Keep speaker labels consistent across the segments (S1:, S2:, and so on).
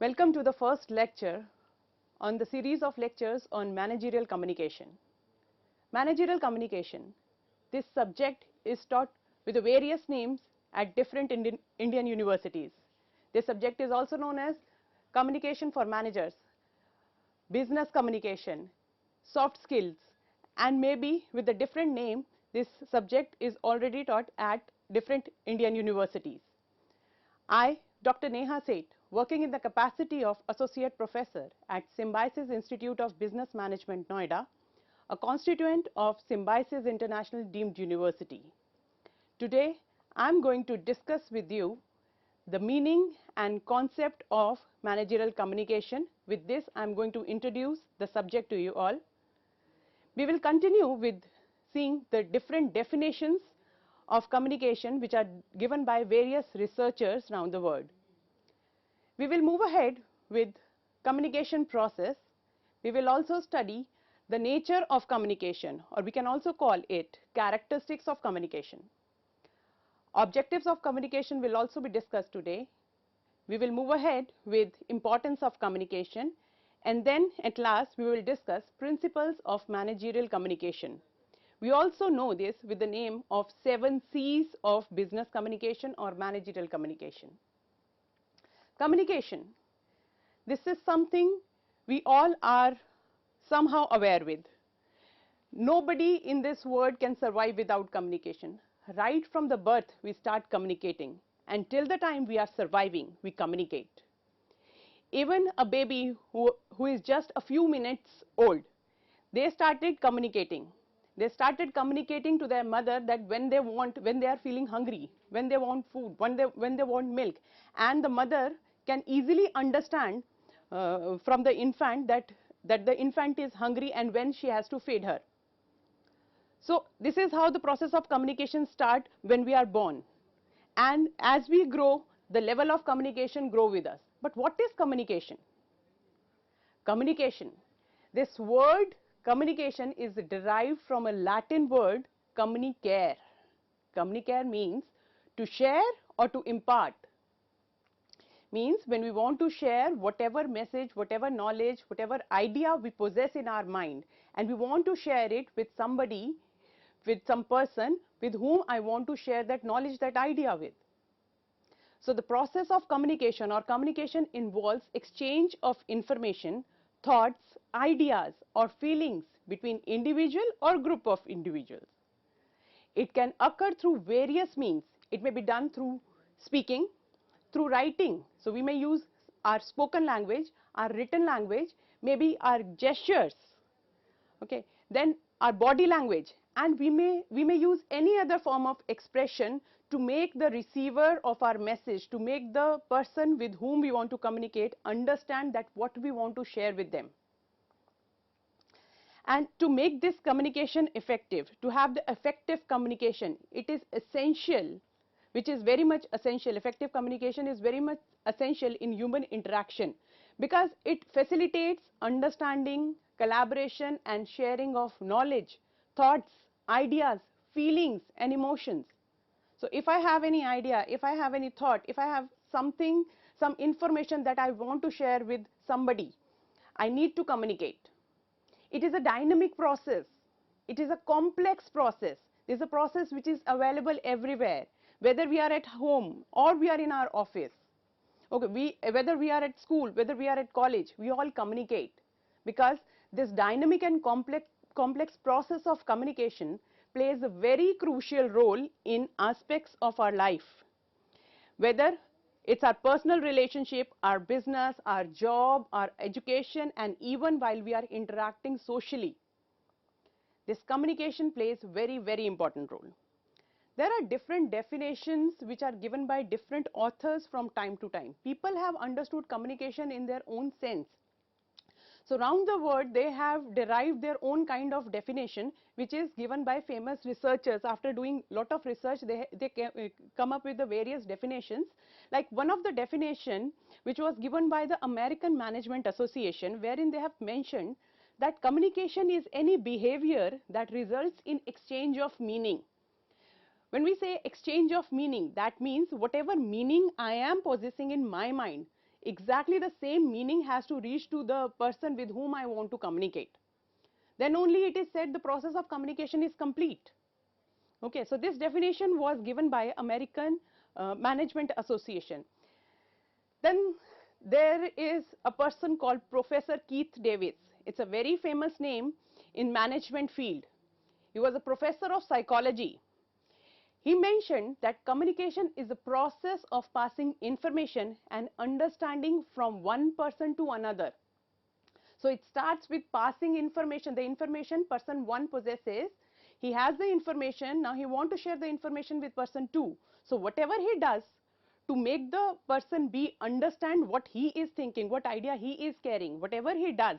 S1: Welcome to the first lecture on the series of lectures on managerial communication. Managerial communication. This subject is taught with the various names at different Indian universities. This subject is also known as communication for managers, business communication, soft skills, and maybe with a different name, this subject is already taught at different Indian universities. I, Dr. Neha Seth, working in the capacity of Associate Professor at Symbiosis Institute of Business Management, Noida, a constituent of Symbiosis International Deemed University. Today, I am going to discuss with you the meaning and concept of managerial communication. With this, I am going to introduce the subject to you all. We will continue with seeing the different definitions of communication which are given by various researchers around the world. We will move ahead with communication process. We will also study the nature of communication, or we can also call it characteristics of communication. Objectives of communication will also be discussed today. We will move ahead with importance of communication, and then at last we will discuss principles of managerial communication. We also know this with the name of 7 C's of business communication or managerial communication. Communication. This is something we all are somehow aware with. Nobody in this world can survive without communication. Right from the birth, we start communicating, and till the time we are surviving, we communicate. Even a baby who is just a few minutes old, they started communicating. They started communicating to their mother that when they are feeling hungry, when they want food, when they want milk, and the mother can easily understand from the infant that the infant is hungry and when she has to feed her. So this is how the process of communication starts when we are born, and as we grow, the level of communication grows with us. But what is communication? Communication. This word communication is derived from a Latin word communicare. Communicare means to share or to impart. Means when we want to share whatever message, whatever knowledge, whatever idea we possess in our mind, and we want to share it with somebody, with some person with whom I want to share that knowledge, that idea with. So the process of communication or communication involves exchange of information, thoughts, ideas or feelings between individual or group of individuals. It can occur through various means. It may be done through speaking, through writing. So we may use our spoken language, our written language, maybe our gestures, okay, then our body language, and we may use any other form of expression to make the receiver of our message, to make the person with whom we want to communicate understand that what we want to share with them. And to make this communication effective, to have the effective communication, it is essential, which is very much essential. Effective communication is very much essential in human interaction because it facilitates understanding, collaboration and sharing of knowledge, thoughts, ideas, feelings and emotions. So if I have any idea, if I have any thought, if I have something, some information that I want to share with somebody, I need to communicate. It is a dynamic process. It is a complex process. It is a process which is available everywhere, whether we are at home or we are in our office. Okay, whether we are at school, whether we are at college, we all communicate, because this dynamic and complex process of communication plays a very crucial role in aspects of our life, whether it's our personal relationship, our business, our job, our education, and even while we are interacting socially. This communication plays very, very important role. There are different definitions which are given by different authors from time to time. People have understood communication in their own sense. So around the world, they have derived their own kind of definition, which is given by famous researchers. After doing lot of research, they come up with the various definitions. Like one of the definition, which was given by the American Management Association, wherein they have mentioned that communication is any behavior that results in exchange of meaning. When we say exchange of meaning, that means whatever meaning I am possessing in my mind, exactly the same meaning has to reach to the person with whom I want to communicate. Then only it is said the process of communication is complete. Okay, so this definition was given by American Management Association. Then there is a person called Professor Keith Davis. It's a very famous name in management field. He was a professor of psychology. He mentioned that communication is a process of passing information and understanding from one person to another. So it starts with passing information, the information person 1 possesses. He has the information, now he wants to share the information with person 2. So whatever he does to make the person B understand what he is thinking, what idea he is carrying, whatever he does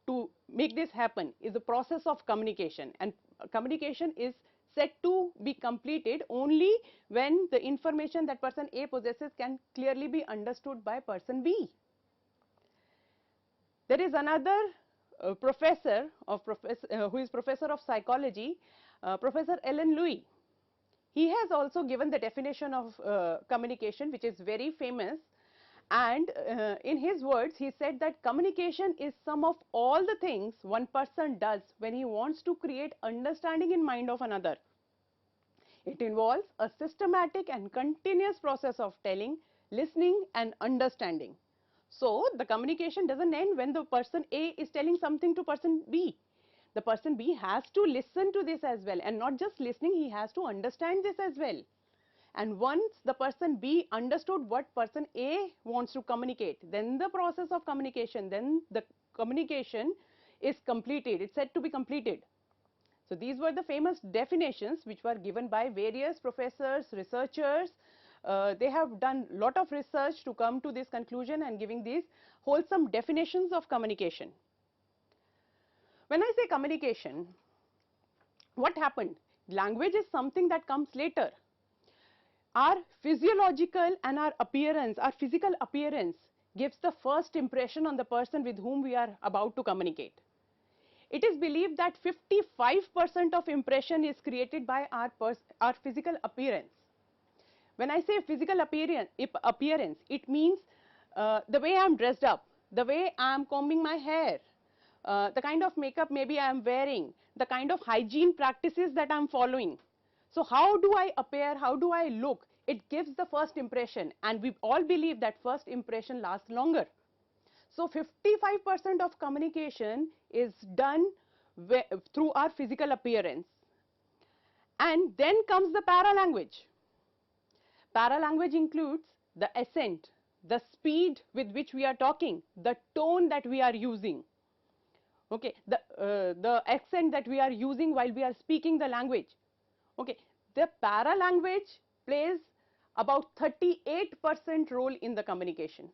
S1: to make this happen is a process of communication, and communication is said to be completed only when the information that person A possesses can clearly be understood by person B. There is another professor who is professor of psychology, Professor Ellen Louis. He has also given the definition of communication, which is very famous, and in his words he said that communication is sum of all the things one person does when he wants to create understanding in mind of another. It involves a systematic and continuous process of telling, listening and understanding. So the communication doesn't end when the person A is telling something to person B. The person B has to listen to this as well, and not just listening, he has to understand this as well. And once the person B understood what person A wants to communicate, then the process of communication, then the communication is completed. It's said to be completed. So these were the famous definitions which were given by various professors, researchers. They have done a lot of research to come to this conclusion and giving these wholesome definitions of communication. When I say communication, what happened? Language is something that comes later. Our physiological and our appearance, our physical appearance gives the first impression on the person with whom we are about to communicate. It is believed that 55% of impression is created by our physical appearance. When I say physical appearance, it means the way I am dressed up, the way I am combing my hair, the kind of makeup maybe I am wearing, the kind of hygiene practices that I am following. So how do I appear, how do I look? It gives the first impression, and we all believe that first impression lasts longer. So 55% of communication is done through our physical appearance. And then comes the paralanguage. Paralanguage includes the accent, the speed with which we are talking, the tone that we are using, okay, the accent that we are using while we are speaking the language. Okay, the paralanguage plays about 38% role in the communication.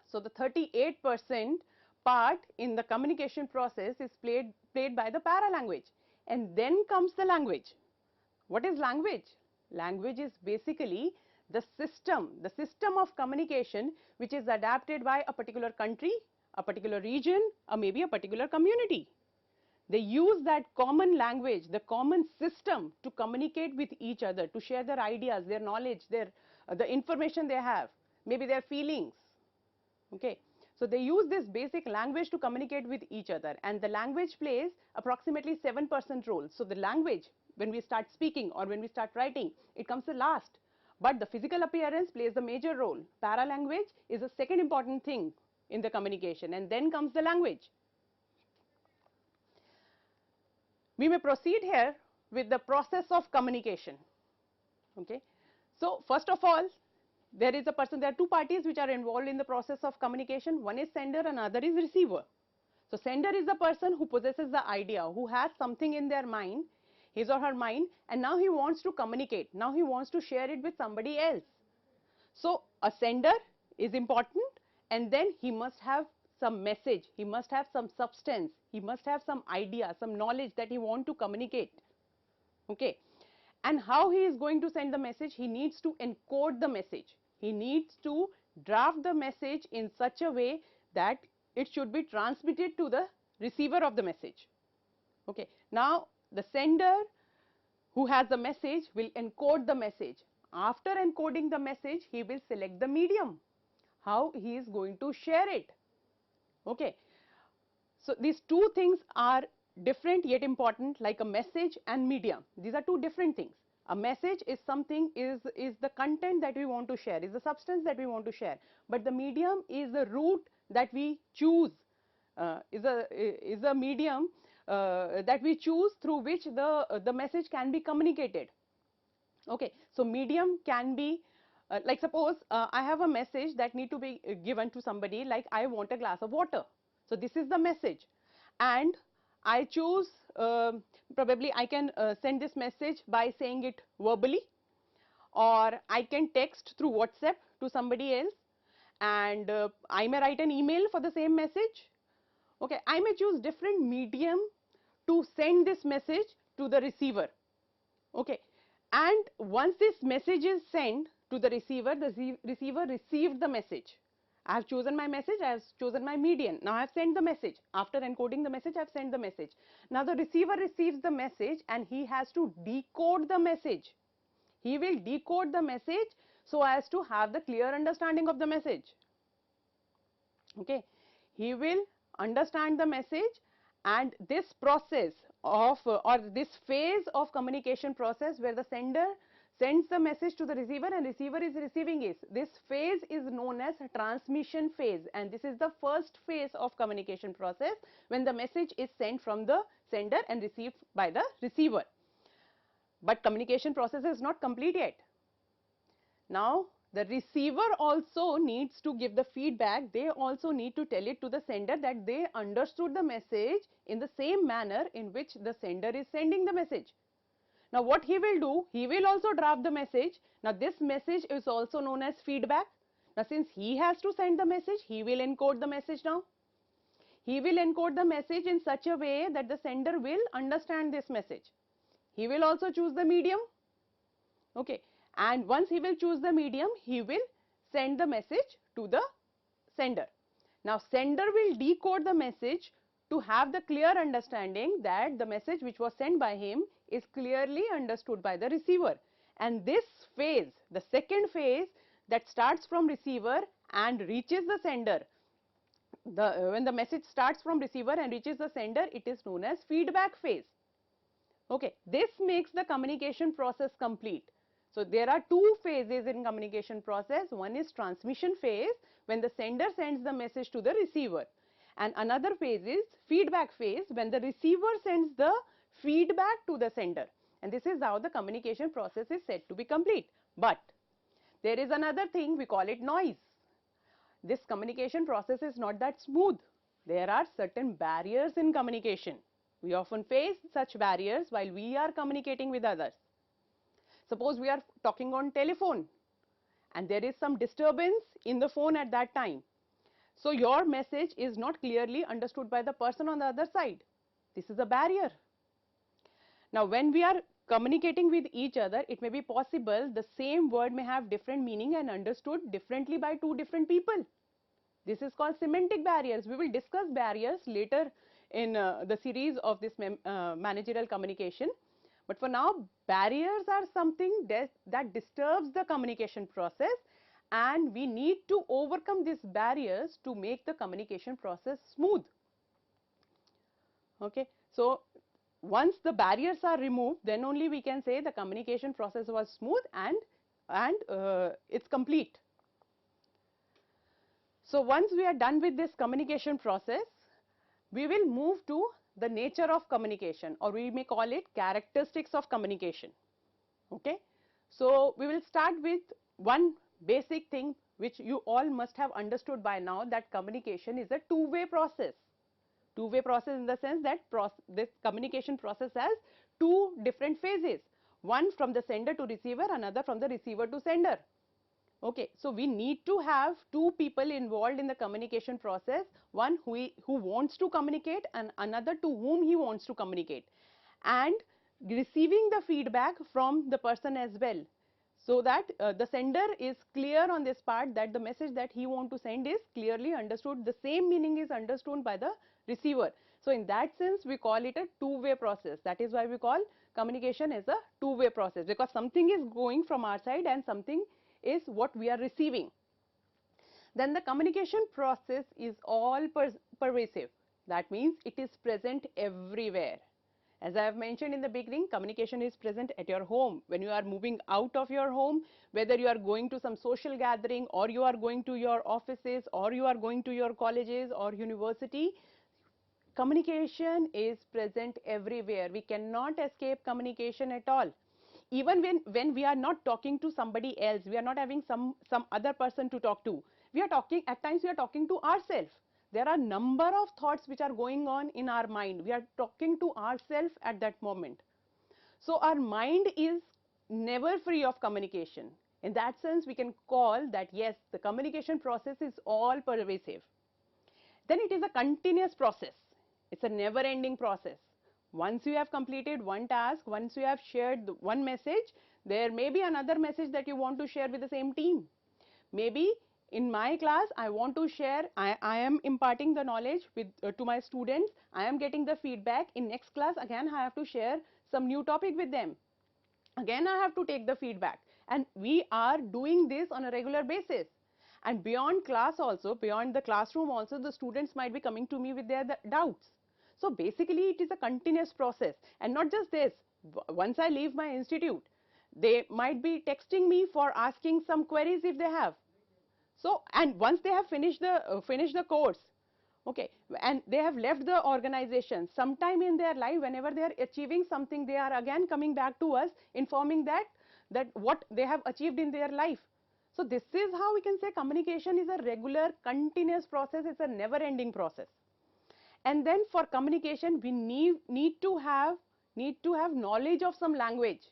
S1: So the 38% part in the communication process is played by the paralanguage, and then comes the language. What is language? Language is basically the system of communication which is adapted by a particular country, a particular region, or maybe a particular community. They use that common language, the common system to communicate with each other, to share their ideas, their knowledge, the information they have, maybe their feelings. Okay. So they use this basic language to communicate with each other, and the language plays approximately 7% role. So the language, when we start speaking or when we start writing, it comes the last. But the physical appearance plays the major role. Paralanguage is the second important thing in the communication, and then comes the language. We may proceed here with the process of communication. Okay. So first of all, there are two parties which are involved in the process of communication. One is sender and another is receiver. So sender is the person who possesses the idea, who has something in their mind, his or her mind, and now he wants to communicate. Now he wants to share it with somebody else. So a sender is important, and then he must have some message, he must have some substance, he must have some idea, some knowledge that he wants to communicate. Okay. And how he is going to send the message? He needs to encode the message. He needs to draft the message in such a way that it should be transmitted to the receiver of the message. Okay. Now the sender who has the message will encode the message. After encoding the message, he will select the medium. how he is going to share it. Okay. So these two things are different yet important, like a message and medium. These are two different things. A message is something, is the content that we want to share, is the substance that we want to share, but the medium is the route that we choose, is a medium that we choose through which the message can be communicated. Okay, so medium can be like, suppose I have a message that need to be given to somebody, like I want a glass of water. So this is the message, and I choose, probably I can send this message by saying it verbally, or I can text through WhatsApp to somebody else, and I may write an email for the same message. Okay, I may choose different medium to send this message to the receiver. Okay, and once this message is sent to the receiver received the message. I have chosen my message, I have chosen my medium. Now I have sent the message. After encoding the message, I have sent the message. Now the receiver receives the message and he has to decode the message. He will decode the message so as to have the clear understanding of the message. Okay, he will understand the message, and this process of or this phase of communication process where the sender sends the message to the receiver and receiver is receiving it, this phase is known as transmission phase, and this is the first phase of communication process when the message is sent from the sender and received by the receiver. But communication process is not complete yet. Now the receiver also needs to give the feedback. They also need to tell it to the sender that they understood the message in the same manner in which the sender is sending the message. Now what he will do, he will also draft the message. Now this message is also known as feedback. Now since he has to send the message, he will encode the message now. He will encode the message in such a way that the sender will understand this message. He will also choose the medium. Okay, and once he will choose the medium, he will send the message to the sender. Now sender will decode the message to have the clear understanding that the message which was sent by him is clearly understood by the receiver. And this phase, the second phase that starts from receiver and reaches the sender, when the message starts from receiver and reaches the sender, it is known as feedback phase. Okay, this makes the communication process complete. So there are two phases in communication process. One is transmission phase, when the sender sends the message to the receiver, and another phase is feedback phase, when the receiver sends the feedback to the sender, and this is how the communication process is said to be complete. But there is another thing, we call it noise. This communication process is not that smooth. There are certain barriers in communication. We often face such barriers while we are communicating with others. Suppose we are talking on telephone and there is some disturbance in the phone at that time. So your message is not clearly understood by the person on the other side. This is a barrier. Now when we are communicating with each other, it may be possible the same word may have different meaning and understood differently by two different people. This is called semantic barriers. We will discuss barriers later in the series of this managerial communication. But for now, barriers are something that disturbs the communication process, and we need to overcome these barriers to make the communication process smooth. Okay, so once the barriers are removed, then only we can say the communication process was smooth and it's complete. So once we are done with this communication process, we will move to the nature of communication, or we may call it characteristics of communication. Okay, so we will start with one basic thing which you all must have understood by now, that communication is a two-way process. Two-way process in the sense that this communication process has two different phases, one from the sender to receiver, another from the receiver to sender. Okay, so we need to have two people involved in the communication process, one who wants to communicate and another to whom he wants to communicate, and receiving the feedback from the person as well, so that the sender is clear on this part that the message that he wants to send is clearly understood, the same meaning is understood by the receiver. So in that sense we call it a two-way process. That is why we call communication as a two-way process, because something is going from our side and something is what we are receiving. Then the communication process is all pervasive. That means it is present everywhere. As I have mentioned in the beginning, communication is present at your home. When you are moving out of your home, whether you are going to some social gathering, or you are going to your offices, or you are going to your colleges or university, communication is present everywhere. We cannot escape communication at all. Even when we are not talking to somebody else, we are not having some other person to talk to. We are talking, at times we are talking to ourselves. There are number of thoughts which are going on in our mind. We are talking to ourselves at that moment. So our mind is never free of communication. In that sense, we can call that yes, the communication process is all pervasive. Then it is a continuous process. It's a never ending process. Once you have completed one task, once you have shared one message, there may be another message that you want to share with the same team. Maybe in my class, I want to share, I am imparting the knowledge with, to my students. I am getting the feedback. In next class, again, I have to share some new topic with them. Again, I have to take the feedback. And we are doing this on a regular basis. And beyond class also, beyond the classroom also, the students might be coming to me with their doubts. So basically, it is a continuous process. And not just this, once I leave my institute, they might be texting me for asking some queries if they have. So, and once they have finished the course, okay, and they have left the organization, sometime in their life, whenever they are achieving something, they are again coming back to us, informing that what they have achieved in their life. So this is how we can say communication is a regular, continuous process. It's a never-ending process. And then for communication, we need to have knowledge of some language.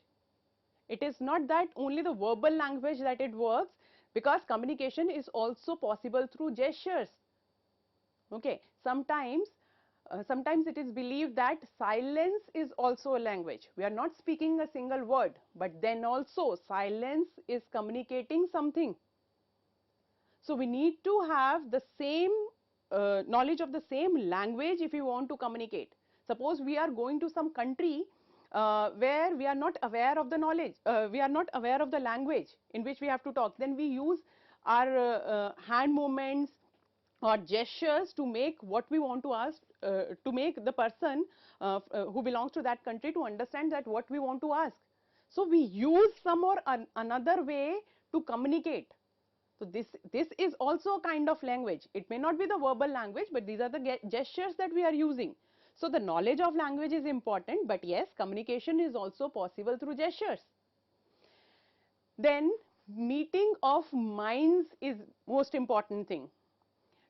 S1: It is not that only the verbal language that it works, because communication is also possible through gestures. Okay, sometimes it is believed that silence is also a language. We are not speaking a single word, but then also silence is communicating something. So we need to have the same knowledge of the same language if we want to communicate. Suppose we are going to some country where we are not aware of the knowledge, we are not aware of the language in which we have to talk, then we use our hand movements or gestures to make what we want to ask, to make the person who belongs to that country to understand that what we want to ask. So we use some or another way to communicate. So this is also a kind of language. It may not be the verbal language, but these are the gestures that we are using. So the knowledge of language is important, but yes, communication is also possible through gestures. Then meeting of minds is most important thing.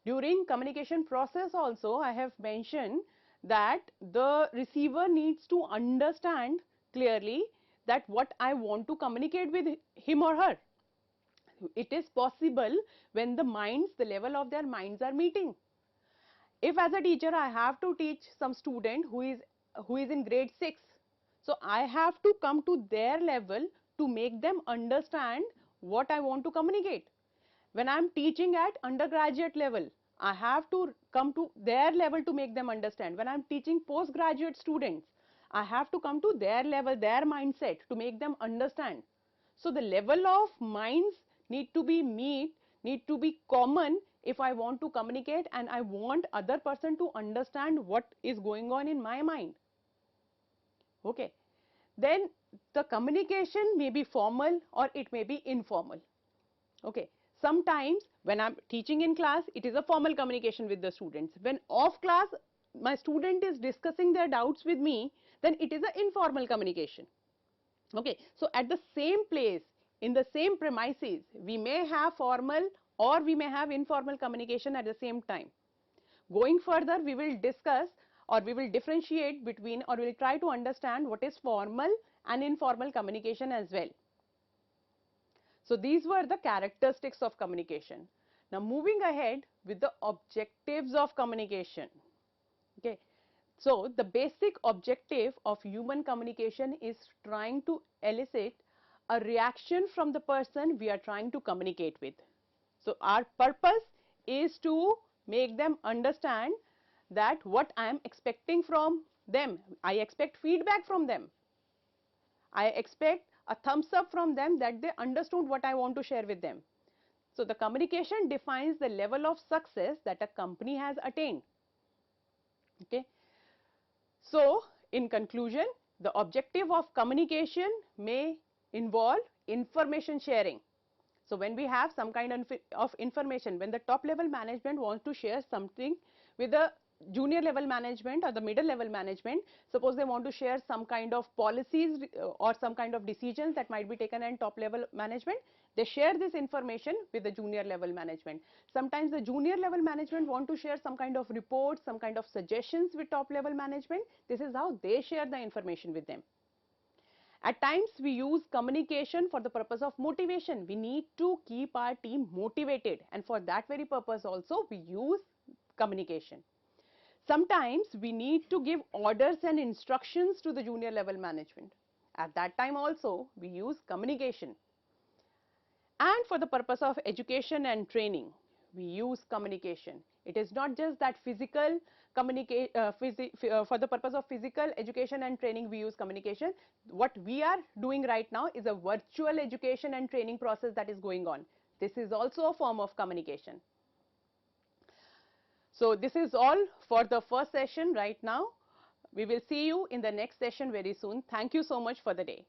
S1: During communication process also, I have mentioned that the receiver needs to understand clearly that what I want to communicate with him or her. It is possible when the minds, the level of their minds are meeting. If as a teacher I have to teach some student who is in grade 6, so I have to come to their level to make them understand what I want to communicate. When I am teaching at undergraduate level, I have to come to their level to make them understand. When I am teaching postgraduate students, I have to come to their level, their mindset to make them understand. So the level of minds need to be common if I want to communicate and I want other person to understand what is going on in my mind. Okay. Then the communication may be formal or it may be informal. Okay. Sometimes when I'm teaching in class, it is a formal communication with the students. When off class, my student is discussing their doubts with me, then it is an informal communication. Okay. So at the same place, in the same premises, we may have formal or we may have informal communication at the same time. Going further, we will discuss or we will differentiate between, or we will try to understand what is formal and informal communication as well. So these were the characteristics of communication. Now moving ahead with the objectives of communication. Okay. So the basic objective of human communication is trying to elicit a reaction from the person we are trying to communicate with. So our purpose is to make them understand that what I am expecting from them. I expect feedback from them. I expect a thumbs up from them that they understood what I want to share with them. So the communication defines the level of success that a company has attained. Okay. So in conclusion, the objective of communication may involve information sharing. So when we have some kind of information, when the top level management wants to share something with the junior level management or the middle level management, suppose they want to share some kind of policies or some kind of decisions that might be taken in top level management, they share this information with the junior level management. Sometimes the junior level management want to share some kind of reports, some kind of suggestions with top level management. This is how they share the information with them. At times we use communication for the purpose of motivation. We need to keep our team motivated, and for that very purpose also we use communication. Sometimes we need to give orders and instructions to the junior level management. At that time also we use communication. And for the purpose of education and training, we use communication. It is not just that for the purpose of physical education and training we use communication. What we are doing right now is a virtual education and training process that is going on. This is also a form of communication. So this is all for the first session right now. We will see you in the next session very soon. Thank you so much for the day.